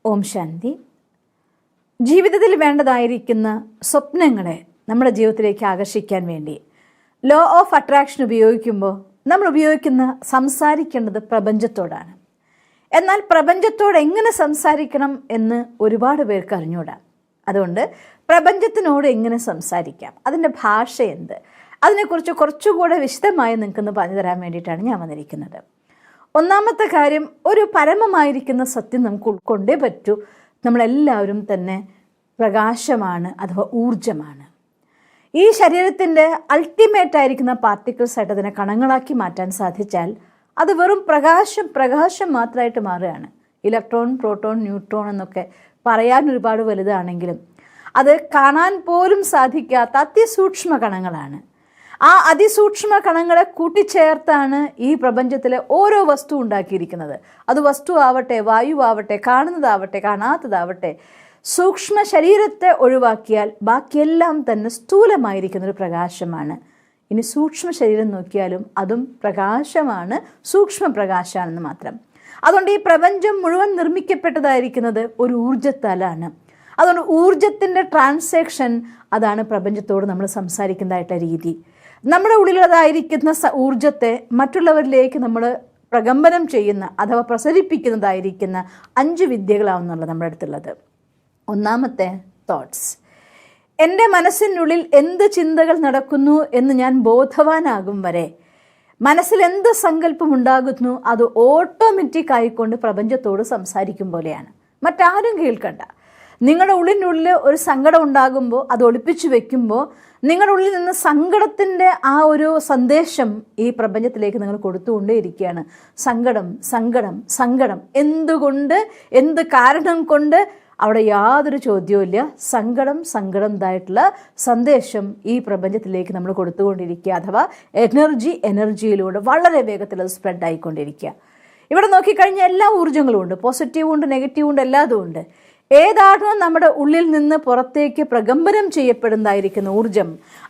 ഓം ശാന്തി. ജീവിതത്തിൽ വേണ്ടതായിരിക്കുന്ന സ്വപ്നങ്ങളെ നമ്മുടെ ജീവിതത്തിലേക്ക് ആകർഷിക്കാൻ വേണ്ടി ലോ ഓഫ് അട്രാക്ഷൻ ഉപയോഗിക്കുമ്പോൾ നമ്മൾ സംസാരിക്കേണ്ടത് പ്രപഞ്ചത്തോടാണ്. എന്നാൽ പ്രപഞ്ചത്തോട് എങ്ങനെ സംസാരിക്കണം എന്ന് ഒരുപാട് പേർക്ക് അറിഞ്ഞൂടാ. അതുകൊണ്ട് പ്രപഞ്ചത്തിനോട് എങ്ങനെ സംസാരിക്കാം, അതിൻ്റെ ഭാഷ എന്ത്, അതിനെക്കുറിച്ച് കുറച്ചുകൂടെ വിശദമായി നിങ്ങൾക്കൊന്ന് പറഞ്ഞു തരാൻ വേണ്ടിയിട്ടാണ് ഞാൻ വന്നിരിക്കുന്നത്. ഒന്നാമത്തെ കാര്യം, ഒരു പരമമായിരിക്കുന്ന സത്യം നമുക്ക് ഉൾക്കൊണ്ടേ പറ്റൂ. നമ്മളെല്ലാവരും തന്നെ പ്രകാശമാണ് അഥവാ ഊർജമാണ്. ഈ ശരീരത്തിൻ്റെ അൾട്ടിമേറ്റ് ആയിരിക്കുന്ന പാർട്ടിക്കിൾസ് ആയിട്ട് അതിനെ കണങ്ങളാക്കി മാറ്റാൻ സാധിച്ചാൽ അത് വെറും പ്രകാശം മാത്രമായിട്ട് മാറുകയാണ്. ഇലക്ട്രോൺ, പ്രോട്ടോൺ, ന്യൂട്രോൺ എന്നൊക്കെ പറയാൻ ഒരുപാട് വലുതാണെങ്കിലും അത് കാണാൻ പോലും സാധിക്കാത്ത അതിസൂക്ഷ്മ കണങ്ങളാണ്. ആ അതിസൂക്ഷ്മ കണങ്ങളെ കൂട്ടിച്ചേർത്താണ് ഈ പ്രപഞ്ചത്തിലെ ഓരോ വസ്തു ഉണ്ടാക്കിയിരിക്കുന്നത്. അത് വസ്തു ആവട്ടെ, വായുവാവട്ടെ, കാണുന്നതാവട്ടെ, കാണാത്തതാവട്ടെ, സൂക്ഷ്മ ശരീരത്തെ ഒഴിവാക്കിയാൽ ബാക്കിയെല്ലാം തന്നെ സ്ഥൂലമായിരിക്കുന്നൊരു പ്രകാശമാണ്. ഇനി സൂക്ഷ്മ ശരീരം നോക്കിയാലും അതും പ്രകാശമാണ്, സൂക്ഷ്മ പ്രകാശമാണെന്ന് മാത്രം. അതുകൊണ്ട് ഈ പ്രപഞ്ചം മുഴുവൻ നിർമ്മിക്കപ്പെട്ടതായിരിക്കുന്നത് ഒരു ഊർജ്ജത്താലാണ്. അതുകൊണ്ട് ഊർജത്തിൻ്റെ ട്രാൻസാക്ഷൻ, അതാണ് പ്രപഞ്ചത്തോട് നമ്മൾ സംസാരിക്കുന്നതായിട്ട് രീതി. നമ്മുടെ ഉള്ളിലുള്ളതായിരിക്കുന്ന ഊർജത്തെ മറ്റുള്ളവരിലേക്ക് നമ്മൾ പ്രകമ്പനം ചെയ്യുന്ന അഥവാ പ്രസരിപ്പിക്കുന്നതായിരിക്കുന്ന 5 വിദ്യകളാവുന്നുള്ളത് നമ്മുടെ അടുത്തുള്ളത്. ഒന്നാമത്തെ തോട്ട്സ്. എൻ്റെ മനസ്സിനുള്ളിൽ എന്ത് ചിന്തകൾ നടക്കുന്നു എന്ന് ഞാൻ ബോധവാനാകും വരെ, മനസ്സിൽ എന്ത് സങ്കല്പം ഉണ്ടാകുന്നു അത് ഓട്ടോമാറ്റിക് ആയിക്കൊണ്ട് പ്രപഞ്ചത്തോട് സംസാരിക്കും പോലെയാണ്. മറ്റാരും കേൾക്കണ്ട. നിങ്ങളുടെ ഉള്ളിനുള്ളിൽ ഒരു സങ്കടം ഉണ്ടാകുമ്പോൾ അത് ഒളിപ്പിച്ചു വെക്കുമ്പോൾ നിങ്ങളുടെ ഉള്ളിൽ നിന്ന് സങ്കടത്തിൻ്റെ ആ ഒരു സന്ദേശം ഈ പ്രപഞ്ചത്തിലേക്ക് നിങ്ങൾ കൊടുത്തുകൊണ്ടേയിരിക്കുകയാണ്. സങ്കടം സങ്കടം സങ്കടം, എന്തുകൊണ്ട്, എന്ത് കാരണം കൊണ്ട്, അവിടെ യാതൊരു ചോദ്യവുമില്ല. സങ്കടം സന്ദേശം ഈ പ്രപഞ്ചത്തിലേക്ക് നമ്മൾ കൊടുത്തുകൊണ്ടിരിക്കുക. അഥവാ എനർജിയിലൂടെ വളരെ വേഗത്തിൽ അത് സ്പ്രെഡ് ആയിക്കൊണ്ടിരിക്കുക. ഇവിടെ നോക്കിക്കഴിഞ്ഞാൽ എല്ലാ ഊർജ്ജങ്ങളും ഉണ്ട്, പോസിറ്റീവും ഉണ്ട്, നെഗറ്റീവും ഉണ്ട്, എല്ലാതും ഉണ്ട്. ഏതാണോ നമ്മുടെ ഉള്ളിൽ നിന്ന് പുറത്തേക്ക് പ്രകമ്പനം ചെയ്യപ്പെടുന്നതായിരിക്കുന്ന ഊർജം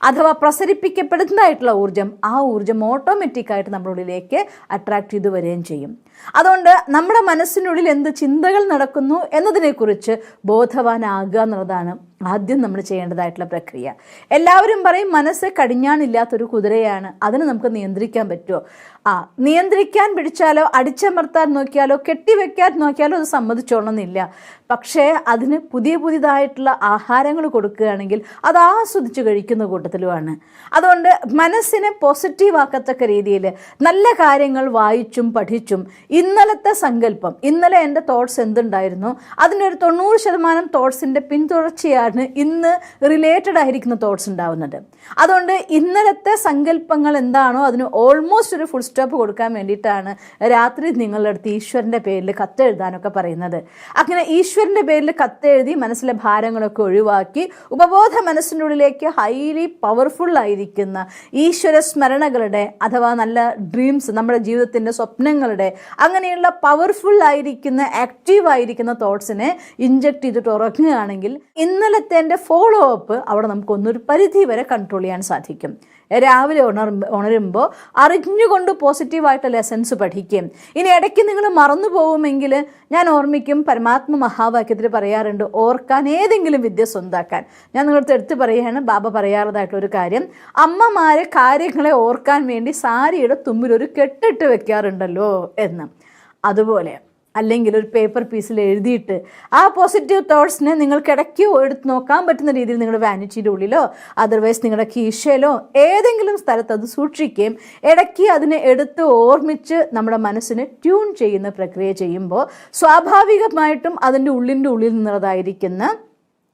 അഥവാ പ്രസരിപ്പിക്കപ്പെടുന്നതായിട്ടുള്ള ഊർജം, ആ ഊർജം ഓട്ടോമാറ്റിക്കായിട്ട് നമ്മുടെ ഉള്ളിലേക്ക് അട്രാക്ട് ചെയ്ത് വരികയും ചെയ്യും. അതുകൊണ്ട് നമ്മുടെ മനസ്സിനുള്ളിൽ എന്ത് ചിന്തകൾ നടക്കുന്നു എന്നതിനെക്കുറിച്ച് ബോധവാനാകുക എന്നുള്ളതാണ് ആദ്യം നമ്മൾ ചെയ്യേണ്ടതായിട്ടുള്ള പ്രക്രിയ. എല്ലാവരും പറയും മനസ്സ് കടിഞ്ഞാണില്ലാത്തൊരു കുതിരയാണ്, അതിന് നമുക്ക് നിയന്ത്രിക്കാൻ പറ്റുമോ? നിയന്ത്രിക്കാൻ പിടിച്ചാലോ, അടിച്ചമർത്താൻ നോക്കിയാലോ, കെട്ടിവെക്കാൻ നോക്കിയാലോ അത് സമ്മതിച്ചോളണമെന്നില്ല. പക്ഷേ അതിന് പുതിയതായിട്ടുള്ള ആഹാരങ്ങൾ കൊടുക്കുകയാണെങ്കിൽ അത് ആസ്വദിച്ച് കഴിക്കുന്ന കൂട്ടത്തിലുമാണ്. അതുകൊണ്ട് മനസ്സിനെ പോസിറ്റീവ് ആക്കത്തക്ക രീതിയിൽ നല്ല കാര്യങ്ങൾ വായിച്ചും പഠിച്ചും ഇന്നലത്തെ സങ്കല്പം, ഇന്നലെ എൻ്റെ തോട്ട്സ് എന്തുണ്ടായിരുന്നു, അതിനൊരു 90% തോട്ട്സിൻ്റെ പിന്തുടർച്ചയാണ് ഇന്ന് റിലേറ്റഡ് ആയിരിക്കുന്ന തോട്ട്സ് ഉണ്ടാവുന്നത്. അതുകൊണ്ട് ഇന്നലത്തെ സങ്കല്പങ്ങൾ എന്താണോ അതിന് ഓൾമോസ്റ്റ് ഒരു ഫുൾ സ്റ്റോപ്പ് കൊടുക്കാൻ വേണ്ടിയിട്ടാണ് രാത്രി നിങ്ങളുടെ അടുത്ത് ഈശ്വരൻ്റെ പേരിൽ കത്തെഴുതാനൊക്കെ പറയുന്നത്. അങ്ങനെ ഈശ്വരൻ്റെ പേരിൽ കത്തെഴുതി മനസ്സിലെ ഭാരങ്ങളൊക്കെ ഒഴിവാക്കി ഉപബോധ മനസ്സിനുള്ളിലേക്ക് ഹൈലി പവർഫുൾ ആയിരിക്കുന്ന ഈശ്വര സ്മരണകളുടെ അഥവാ നല്ല ഡ്രീംസ്, നമ്മുടെ ജീവിതത്തിൻ്റെ സ്വപ്നങ്ങളുടെ അങ്ങനെയുള്ള പവർഫുൾ ആയിരിക്കുന്ന ആക്റ്റീവ് ആയിരിക്കുന്ന തോട്ട്സിനെ ഇൻജക്ട് ചെയ്തിട്ട് ഉറങ്ങുകയാണെങ്കിൽ ഇന്നലത്തെ ഫോളോ അപ്പ് അവിടെ നമുക്കൊന്നൊരു പരിധി വരെ കൺട്രോൾ ചെയ്യാൻ സാധിക്കും. രാവിലെ ഉണരുമ്പോൾ അറിഞ്ഞുകൊണ്ട് പോസിറ്റീവായിട്ട് ലെസൺസ് പഠിക്കുകയും, ഇനി ഇടയ്ക്ക് നിങ്ങൾ മറന്നു പോകുമെങ്കിൽ ഞാൻ ഓർമ്മിക്കും, പരമാത്മ മഹാവാക്യത്തിൽ പറയാറുണ്ട്, ഓർക്കാൻ ഏതെങ്കിലും വിദ്യ സ്വന്താക്കാൻ. ഞാൻ നിങ്ങളുടെ എടുത്ത് പറയുകയാണ്, ബാബ പറയാറുള്ളതായിട്ടൊരു കാര്യം, അമ്മമാരെ കാര്യങ്ങളെ ഓർക്കാൻ വേണ്ടി സാരിയുടെ തുമ്പിലൊരു കെട്ടിട്ട് വെക്കാറുണ്ടല്ലോ എന്ന്. അതുപോലെ അല്ലെങ്കിൽ ഒരു പേപ്പർ പീസിൽ എഴുതിയിട്ട് ആ പോസിറ്റീവ് തോട്ട്സിനെ നിങ്ങൾക്ക് ഇടയ്ക്ക് എടുത്ത് നോക്കാൻ പറ്റുന്ന രീതിയിൽ നിങ്ങളുടെ വാനിറ്റിയുടെ ഉള്ളിലോ അതർവൈസ് നിങ്ങളുടെ കീശയിലോ ഏതെങ്കിലും സ്ഥലത്ത് അത് സൂക്ഷിക്കുകയും ഇടയ്ക്ക് അതിനെ എടുത്ത് ഓർമ്മിച്ച് നമ്മുടെ മനസ്സിനെ ട്യൂൺ ചെയ്യുന്ന പ്രക്രിയ ചെയ്യുമ്പോൾ സ്വാഭാവികമായിട്ടും അതിൻ്റെ ഉള്ളിൽ നിന്നുള്ളതായിരിക്കുന്ന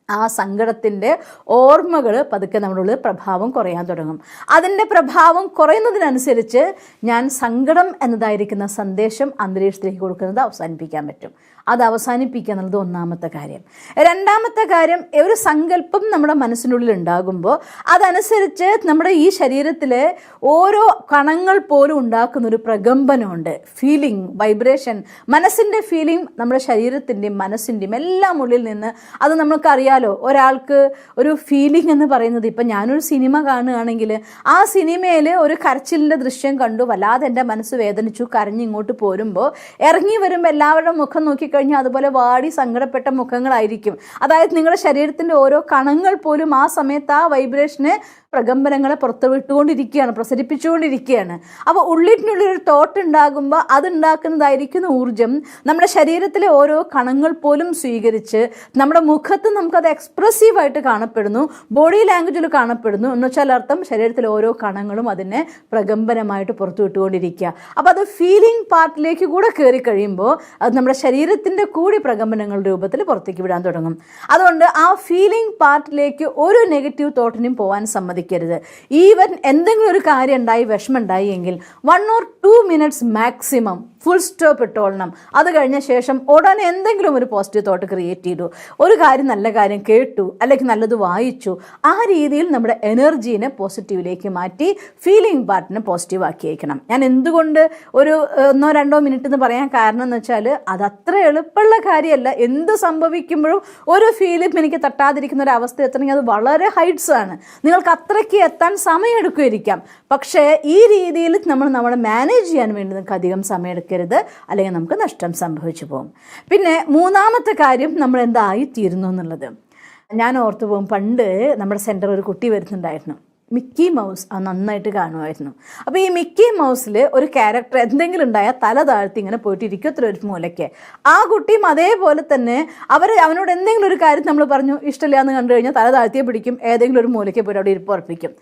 ആ സങ്കടത്തിൻ്റെ ഓർമ്മകൾ പതുക്കെ നമ്മുടെ ഉള്ളിൽ പ്രഭാവം കുറയാൻ തുടങ്ങും. അതിൻ്റെ പ്രഭാവം കുറയുന്നതിനനുസരിച്ച് ഞാൻ സങ്കടം എന്നതായിരിക്കുന്ന സന്ദേശം അന്തരീക്ഷത്തിലേക്ക് കൊടുക്കുന്നത് അവസാനിപ്പിക്കാൻ പറ്റും. അത് അവസാനിപ്പിക്കുക എന്നുള്ളത് ഒന്നാമത്തെ കാര്യം. രണ്ടാമത്തെ കാര്യം, ഒരു സങ്കല്പം നമ്മുടെ മനസ്സിനുള്ളിൽ ഉണ്ടാകുമ്പോൾ അതനുസരിച്ച് നമ്മുടെ ഈ ശരീരത്തിലെ ഓരോ കണങ്ങൾ പോലും ഉണ്ടാക്കുന്നൊരു പ്രകമ്പനമുണ്ട്, ഫീലിംഗ്, വൈബ്രേഷൻ. മനസ്സിൻ്റെ ഫീലിംഗ് നമ്മുടെ ശരീരത്തിൻ്റെയും മനസ്സിൻ്റെയും എല്ലാം ഉള്ളിൽ നിന്ന് അത് നമുക്കറിയാം. ഒരാൾക്ക് ഒരു ഫീലിംഗ് എന്ന് പറയുന്നത്, ഇപ്പം ഞാനൊരു സിനിമ കാണുകയാണെങ്കിൽ ആ സിനിമയിൽ ഒരു കരച്ചിലിൻ്റെ ദൃശ്യം കണ്ടു, വല്ലാതെ എൻ്റെ മനസ്സ് വേദനിച്ചു, കരഞ്ഞിങ്ങോട്ട് പോരുമ്പോൾ ഇറങ്ങി വരുമ്പോൾ എല്ലാവരുടെ മുഖം നോക്കി കഴിഞ്ഞാൽ അതുപോലെ വാടി സങ്കടപ്പെട്ട മുഖങ്ങളായിരിക്കും. അതായത് നിങ്ങളുടെ ശരീരത്തിൻ്റെ ഓരോ കണങ്ങൾ പോലും ആ സമയത്ത് ആ വൈബ്രേഷനെ പ്രകമ്പനങ്ങളെ പുറത്തുവിട്ടുകൊണ്ടിരിക്കുകയാണ്, പ്രസരിപ്പിച്ചുകൊണ്ടിരിക്കുകയാണ്. അപ്പോൾ ഉള്ളിനുള്ളിലൊരു തോട്ട് ഉണ്ടാകുമ്പോൾ അതുണ്ടാക്കുന്നതായിരിക്കുന്ന ഊർജം നമ്മുടെ ശരീരത്തിലെ ഓരോ കണങ്ങൾ പോലും സ്വീകരിച്ച് നമ്മുടെ മുഖത്ത് നമുക്കത് എക്സ്പ്രസീവായിട്ട് കാണപ്പെടുന്നു, ബോഡി ലാംഗ്വേജിൽ കാണപ്പെടുന്നു. എന്ന് വെച്ചാൽ അർത്ഥം ശരീരത്തിലെ ഓരോ കണങ്ങളും അതിനെ പ്രകമ്പനമായിട്ട് പുറത്തു വിട്ടുകൊണ്ടിരിക്കുക. അപ്പോൾ അത് ഫീലിംഗ് പാർട്ടിലേക്ക് കൂടെ കയറി കഴിയുമ്പോൾ അത് നമ്മുടെ ശരീരത്തിൻ്റെ കൂടി പ്രകമ്പനങ്ങളുടെ രൂപത്തിൽ പുറത്തേക്ക് വിടാൻ തുടങ്ങും. അതുകൊണ്ട് ആ ഫീലിംഗ് പാർട്ടിലേക്ക് ഒരു നെഗറ്റീവ് തോട്ടിനും പോകാൻ സമ്മതിക്കരുത്. ഈവൻ എന്തെങ്കിലും ഒരു കാര്യം ഉണ്ടായി, വിഷമം ഉണ്ടായി എങ്കിൽ 1 or 2 minutes maximum full stop ഇട്ടോളണം. അത് കഴിഞ്ഞ ശേഷം ഉടനെ എന്തെങ്കിലും ഒരു പോസിറ്റീവ് തോട്ട് ക്രിയേറ്റ് ചെയ്തു, ഒരു കാര്യം നല്ല കാര്യം കേട്ടു, അല്ലെങ്കിൽ നല്ലത് വായിച്ചു, ആ രീതിയിൽ നമ്മുടെ എനർജീനെ പോസിറ്റീവിലേക്ക് മാറ്റി ഫീലിംഗ് പാർട്ടിനെ പോസിറ്റീവ് ആക്കി വയ്ക്കണം. ഞാൻ എന്തുകൊണ്ട് ഒരു 1-2 മിനിറ്റ് എന്ന് പറയാൻ കാരണം എന്ന് വെച്ചാൽ അതത്ര എളുപ്പമുള്ള കാര്യമല്ല. എന്ത് സംഭവിക്കുമ്പോഴും ഒരു ഫീലും എനിക്ക് തട്ടാതിരിക്കുന്ന ഒരു അവസ്ഥ എത്തണമെങ്കിൽ അത് വളരെ ഹൈറ്റ്സ് ആണ്. നിങ്ങൾക്ക് അത്രയ്ക്ക് എത്താൻ സമയം എടുക്കുമായിരിക്കാം. പക്ഷേ ഈ രീതിയിൽ നമ്മൾ മാനേജ് ചെയ്യാൻ വേണ്ടി നിങ്ങൾക്ക് അധികം സമയം എടുക്കരുത്, അല്ലെങ്കിൽ നമുക്ക് നഷ്ടം സംഭവിച്ചു പോകും. പിന്നെ മൂന്നാമത്തെ കാര്യം നമ്മൾ എന്തായിത്തീരുന്നു എന്നുള്ളത്. ഞാൻ ഓർത്തു പോകും, പണ്ട് നമ്മുടെ സെൻറ്റർ ഒരു കുട്ടി വരുന്നുണ്ടായിരുന്നു, മിക്കി മൗസ്. അത് നന്നായിട്ട് കാണുമായിരുന്നു. അപ്പോൾ ഈ മിക്കി മൗസിൽ ഒരു ക്യാരക്ടർ എന്തെങ്കിലും ഉണ്ടായാൽ തല താഴ്ത്തി ഇങ്ങനെ പോയിട്ട് ഇരിക്കത്ര ഒരു മൂലയ്ക്ക്. ആ കുട്ടിയും അതേപോലെ തന്നെ അവനോട് എന്തെങ്കിലും ഒരു കാര്യം നമ്മൾ പറഞ്ഞു ഇഷ്ടമില്ല എന്ന് കണ്ടു കഴിഞ്ഞാൽ തല താഴ്ത്തിയെ പിടിക്കും, ഏതെങ്കിലും ഒരു മൂലയ്ക്ക് പോയിട്ട് അവിടെ ഇരിപ്പ് ഉറപ്പിക്കും.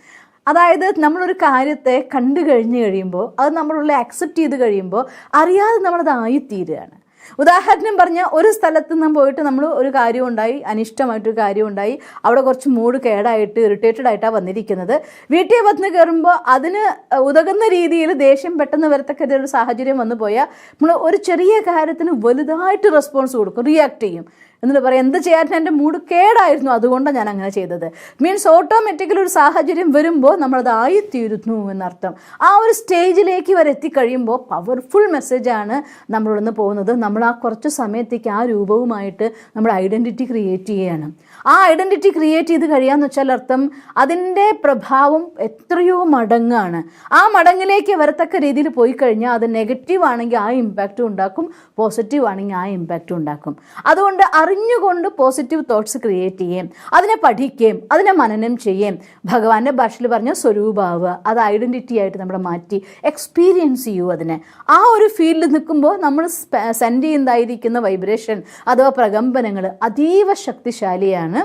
അതായത് നമ്മളൊരു കാര്യത്തെ കണ്ടു കഴിഞ്ഞ് കഴിയുമ്പോൾ അത് നമ്മളുള്ള അക്സെപ്റ്റ് ചെയ്ത് കഴിയുമ്പോൾ അറിയാതെ നമ്മളത് ആയിത്തീരുകയാണ്. ഉദാഹരണം പറഞ്ഞാൽ ഒരു സ്ഥലത്ത് നിന്ന് പോയിട്ട് നമ്മൾ ഒരു കാര്യം ഉണ്ടായി, അനിഷ്ടമായിട്ടൊരു കാര്യം ഉണ്ടായി, അവിടെ കുറച്ച് മൂഡ് കേടായിട്ട് ഇറിറ്റേറ്റഡ് ആയിട്ടാണ് വന്നിരിക്കുന്നത്. വീട്ടിൽ വന്ന് കയറുമ്പോൾ അതിന് ഉതകുന്ന രീതിയിൽ ദേഷ്യം പെട്ടെന്ന് വരത്തക്ക ഒരു സാഹചര്യം വന്നു പോയാൽ നമ്മൾ ഒരു ചെറിയ കാര്യത്തിന് വലുതായിട്ട് റെസ്പോൺസ് കൊടുക്കും, റിയാക്ട് ചെയ്യും. എന്നിട്ട് പറയാം, എന്ത് ചെയ്യാൻ എൻ്റെ മൂഡ് കേടായിരുന്നു, അതുകൊണ്ടാണ് ഞാൻ അങ്ങനെ ചെയ്തത്. മീൻസ് ഓട്ടോമാറ്റിക്കലി ഒരു സാഹചര്യം വരുമ്പോൾ നമ്മളത് ആയിത്തീരുന്നു എന്നർത്ഥം. ആ ഒരു സ്റ്റേജിലേക്ക് വരെ എത്തിക്കഴിയുമ്പോൾ പവർഫുൾ മെസ്സേജാണ് നമ്മളിൽ നിന്ന് പോകുന്നത്. നമ്മൾ ആ കുറച്ച് സമയത്തേക്ക് ആ രൂപവുമായിട്ട് നമ്മുടെ ഐഡൻറ്റിറ്റി ക്രിയേറ്റ് ചെയ്യുകയാണ്. ആ ഐഡൻറ്റിറ്റി ക്രിയേറ്റ് ചെയ്ത് കഴിയാന്ന് വെച്ചാൽ അർത്ഥം അതിൻ്റെ പ്രഭാവം എത്രയോ മടങ്ങാണ്. ആ മടങ്ങിലേക്ക് വരത്തക്ക രീതിയിൽ പോയി കഴിഞ്ഞാൽ അത് നെഗറ്റീവ് ആണെങ്കിൽ ആ ഇമ്പാക്റ്റും ഉണ്ടാക്കും, പോസിറ്റീവ് ആണെങ്കിൽ ആ ഇമ്പാക്റ്റും ഉണ്ടാക്കും. അതുകൊണ്ട് അറിഞ്ഞുകൊണ്ട് പോസിറ്റീവ് തോട്ട്സ് ക്രിയേറ്റ് ചെയ്യുകയും അതിനെ പഠിക്കുകയും അതിനെ മനനം ചെയ്യുകയും ഭഗവാന്റെ ഭാഷയിൽ പറഞ്ഞ സ്വരൂപാവുക, അത് ഐഡൻറ്റിറ്റി ആയിട്ട് നമ്മൾ മാറ്റി എക്സ്പീരിയൻസ് ചെയ്യൂ അതിനെ. ആ ഒരു ഫീൽഡിൽ നിൽക്കുമ്പോൾ നമ്മൾ സെൻഡ് ചെയ്യുന്നതായിരിക്കുന്ന വൈബ്രേഷൻ അഥവാ പ്രകമ്പനങ്ങൾ അതീവ ശക്തിശാലിയാണ്.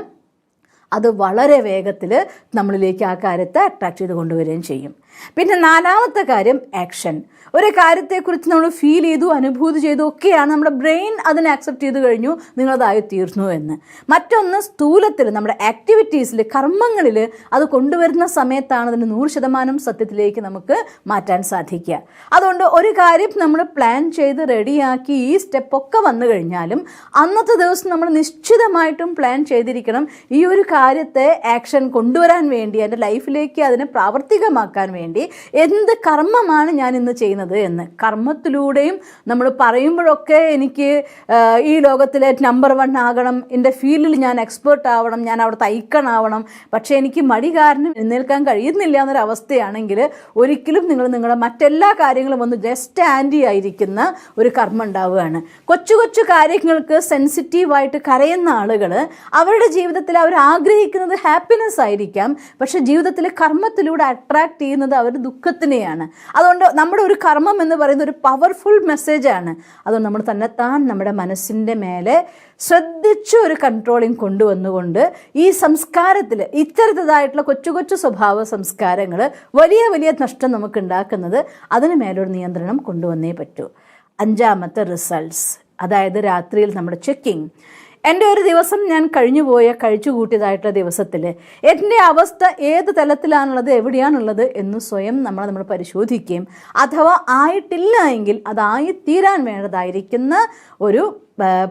അത് വളരെ വേഗത്തിൽ നമ്മളിലേക്ക് ആ കാര്യത്തെ അട്രാക്ട് ചെയ്ത് കൊണ്ടുവരികയും ചെയ്യും. പിന്നെ നാലാമത്തെ കാര്യം ആക്ഷൻ. ഒരു കാര്യത്തെക്കുറിച്ച് നമ്മൾ ഫീൽ ചെയ്തു, അനുഭൂതി ചെയ്തു ഒക്കെയാണ് നമ്മുടെ ബ്രെയിൻ അതിനെ അക്സെപ്റ്റ് ചെയ്ത് കഴിഞ്ഞു, നിങ്ങളതായി തീർന്നു എന്ന്. മറ്റൊന്ന് സ്ഥൂലത്തിൽ നമ്മുടെ ആക്ടിവിറ്റീസിൽ, കർമ്മങ്ങളിൽ അത് കൊണ്ടുവരുന്ന സമയത്താണ് അതിന് 100% സത്യത്തിലേക്ക് നമുക്ക് മാറ്റാൻ സാധിക്കുക. അതുകൊണ്ട് ഒരു കാര്യം നമ്മൾ പ്ലാൻ ചെയ്ത് റെഡിയാക്കി ഈ സ്റ്റെപ്പൊക്കെ വന്നു കഴിഞ്ഞാലും അന്നത്തെ ദിവസം നമ്മൾ നിശ്ചിതമായിട്ടും പ്ലാൻ ചെയ്തിരിക്കണം ഈ ഒരു കാര്യത്തെ ആക്ഷൻ കൊണ്ടുവരാൻ വേണ്ടി, എൻ്റെ ലൈഫിലേക്ക് അതിനെ പ്രാവർത്തികമാക്കാൻ വേണ്ടി എന്ത് കർമ്മമാണ് ഞാൻ ഇന്ന് ചെയ്യുന്നത് എന്ന്. കർമ്മത്തിലൂടെയും നമ്മൾ പറയുമ്പോഴൊക്കെ എനിക്ക് ഈ ലോകത്തിലെ നമ്പർ 1 ആകണം, എൻ്റെ ഫീൽഡിൽ ഞാൻ എക്സ്പേർട്ട് ആവണം, ഞാൻ അവിടുത്തെ ഐക്കണാവണം, പക്ഷേ എനിക്ക് മടി കാരണം എഴുന്നേൽക്കാൻ കഴിയുന്നില്ല എന്നൊരവസ്ഥയാണെങ്കിൽ ഒരിക്കലും നിങ്ങളുടെ മറ്റെല്ലാ കാര്യങ്ങളും ഒന്ന് ജസ്റ്റ് ആൻറ്റി ആയിരിക്കുന്ന ഒരു കർമ്മം ഉണ്ടാവുകയാണ്. കൊച്ചു കൊച്ചു കാര്യങ്ങൾക്ക് സെൻസിറ്റീവായിട്ട് കരയുന്ന ആളുകൾ അവരുടെ ജീവിതത്തിൽ അവർ ആഗ്രഹിക്കുന്നത് ഹാപ്പിനെസ് ആയിരിക്കാം, പക്ഷെ ജീവിതത്തിലെ കർമ്മത്തിലൂടെ അട്രാക്ട് ചെയ്യുന്നത് അവർ ദുഃഖത്തിനെയാണ്. അതുകൊണ്ട് നമ്മുടെ ഒരു കർമ്മം എന്ന് പറയുന്നത് ഒരു പവർഫുൾ മെസ്സേജാണ്. അതുകൊണ്ട് നമ്മൾ തന്നെത്താൻ നമ്മുടെ മനസ്സിൻ്റെ മേലെ ശ്രദ്ധിച്ച് ഒരു കൺട്രോളിങ് കൊണ്ടുവന്നുകൊണ്ട് ഈ സംസ്കാരത്തിൽ ഇത്തരത്തിലായിട്ടുള്ള കൊച്ചു കൊച്ചു സ്വഭാവ സംസ്കാരങ്ങൾ വലിയ വലിയ നഷ്ടം നമുക്ക് ഉണ്ടാക്കുന്നത്, അതിന് മേലൊരു നിയന്ത്രണം കൊണ്ടുവന്നേ പറ്റൂ. അഞ്ചാമത്തെ റിസൾട്ട്സ്, അതായത് രാത്രിയിൽ നമ്മുടെ ചെക്കിങ്. എൻ്റെ ഒരു ദിവസം ഞാൻ കഴിച്ചു കൂട്ടിയതായിട്ടുള്ള ദിവസത്തിൽ എൻ്റെ അവസ്ഥ ഏത് തലത്തിലാണുള്ളത്, എവിടെയാണുള്ളത് എന്ന് സ്വയം നമ്മൾ പരിശോധിക്കുകയും അഥവാ ആയിട്ടില്ല എങ്കിൽ അതായിത്തീരാൻ വേണ്ടതായിരിക്കുന്ന ഒരു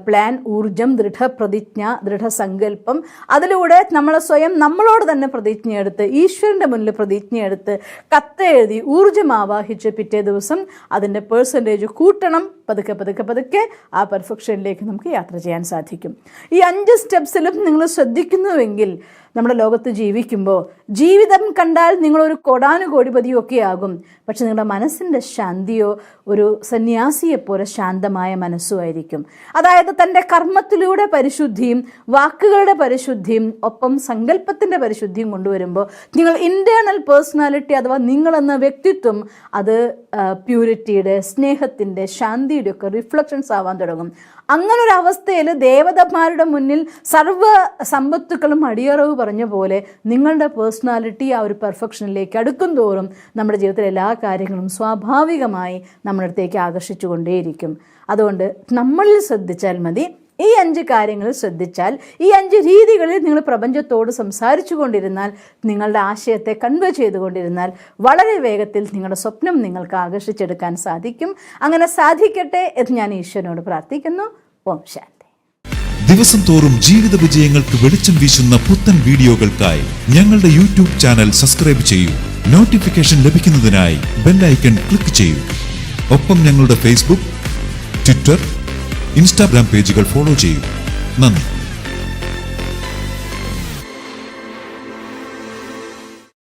പ്ലാൻ, ഊർജം, ദൃഢപ്രതിജ്ഞ, ദൃഢസങ്കല്പം, അതിലൂടെ നമ്മൾ സ്വയം നമ്മളോട് തന്നെ പ്രതിജ്ഞയെടുത്ത് ഈശ്വരൻ്റെ മുന്നിൽ പ്രതിജ്ഞയെടുത്ത് കത്തെഴുതി ഊർജം ആവാഹിച്ച് പിറ്റേ ദിവസം അതിൻ്റെ പെർസെൻറ്റേജ് കൂട്ടണം. പതുക്കെ പതുക്കെ പതുക്കെ ആ പെർഫെക്ഷനിലേക്ക് നമുക്ക് യാത്ര ചെയ്യാൻ സാധിക്കും. ഈ 5 സ്റ്റെപ്സിലും നിങ്ങൾ ശ്രദ്ധിക്കുന്നുവെങ്കിൽ നമ്മുടെ ലോകത്ത് ജീവിക്കുമ്പോൾ ജീവിതം കണ്ടാൽ നിങ്ങളൊരു കോടാനുകോടിപതിയോ ഒക്കെ ആകും, പക്ഷെ നിങ്ങളുടെ മനസ്സിൻ്റെ ശാന്തിയോ ഒരു സന്യാസിയെപ്പോലെ ശാന്തമായ മനസ്സുമായിരിക്കും. അതായത് തൻ്റെ കർമ്മത്തിലൂടെ പരിശുദ്ധിയും വാക്കുകളുടെ പരിശുദ്ധിയും ഒപ്പം സങ്കല്പത്തിൻ്റെ പരിശുദ്ധിയും കൊണ്ടുവരുമ്പോൾ നിങ്ങൾ ഇൻറ്റേർണൽ പേഴ്സണാലിറ്റി അഥവാ നിങ്ങളെന്ന വ്യക്തിത്വം അത് പ്യൂരിറ്റിയുടെ, സ്നേഹത്തിൻ്റെ, ശാന്തിയുടെ ഒക്കെ റിഫ്ലക്ഷൻസ് ആവാൻ തുടങ്ങും. അങ്ങനൊരു അവസ്ഥയിൽ ദേവതമാരുടെ മുന്നിൽ സർവ്വ സമ്പത്തുക്കളും അടിയറവ് പറഞ്ഞ പോലെ നിങ്ങളുടെ പേഴ്സണാലിറ്റി ആ ഒരു പെർഫെക്ഷനിലേക്ക് അടുക്കും തോറും നമ്മുടെ ജീവിതത്തിലെ എല്ലാ കാര്യങ്ങളും സ്വാഭാവികമായി നമ്മുടെ അടുത്തേക്ക് ആകർഷിച്ചു കൊണ്ടേയിരിക്കും. അതുകൊണ്ട് നമ്മളിൽ ശ്രദ്ധിച്ചാൽ മതി. ഈ 5 കാര്യങ്ങളിൽ ശ്രദ്ധിച്ചാൽ, ഈ 5 രീതികളിൽ നിങ്ങൾ പ്രപഞ്ചത്തോട് സംസാരിച്ചു കൊണ്ടിരുന്നാൽ, നിങ്ങളുടെ ആശയത്തെ കൺവേ ചെയ്തുകൊണ്ടിരുന്നാൽ വളരെ വേഗത്തിൽ നിങ്ങളുടെ സ്വപ്നം നിങ്ങൾക്ക് ആകർഷിച്ചെടുക്കാൻ സാധിക്കും. അങ്ങനെ സാധിക്കട്ടെ എന്ന് ഞാൻ ഈശ്വരനോട് പ്രാർത്ഥിക്കുന്നു. ഓം ശാന്തി. ദിവസം തോറും ജീവിത വിജയങ്ങൾക്ക് വെളിച്ചം വീശുന്ന പുത്തൻ വീഡിയോകൾക്കായി ഞങ്ങളുടെ യൂട്യൂബ് ചാനൽ സബ്സ്ക്രൈബ് ചെയ്യൂ. നോട്ടിഫിക്കേഷൻ ലഭിക്കുന്നതിനായി ബെൽ ഐക്കൺ ക്ലിക്ക് ചെയ്യൂ. ഒപ്പം ഞങ്ങളുടെ ഫേസ്ബുക്ക്, ട്വിറ്റർ, ഇൻസ്റ്റാഗ്രാം പേജുകൾ ഫോളോ ചെയ്യൂ. നന്ദി.